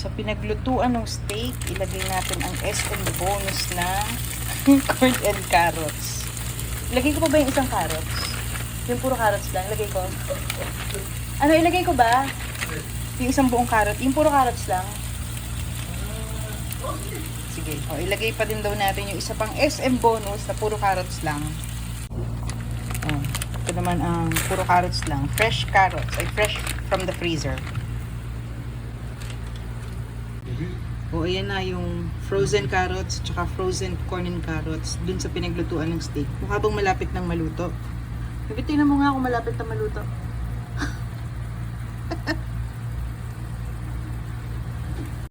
Sa pinaglutuan ng steak, ilagay natin ang SM bonus na corn and carrots. Ilagay ko pa ba yung isang carrots? Yung puro carrots lang, ilagay ko. Ano, ilagay ko ba? Yung isang buong carrot, yung puro carrots lang. Sige, o, ilagay pa din daw natin yung isa pang SM bonus na puro carrots lang. O, ito naman ang puro carrots lang. Fresh carrots, ay fresh from the freezer. O, ayan na yung frozen carrots tsaka frozen corn and carrots dun sa pinaglutuan ng steak. Kung habang malapit ng maluto. Tingnan mo nga kung malapit na maluto.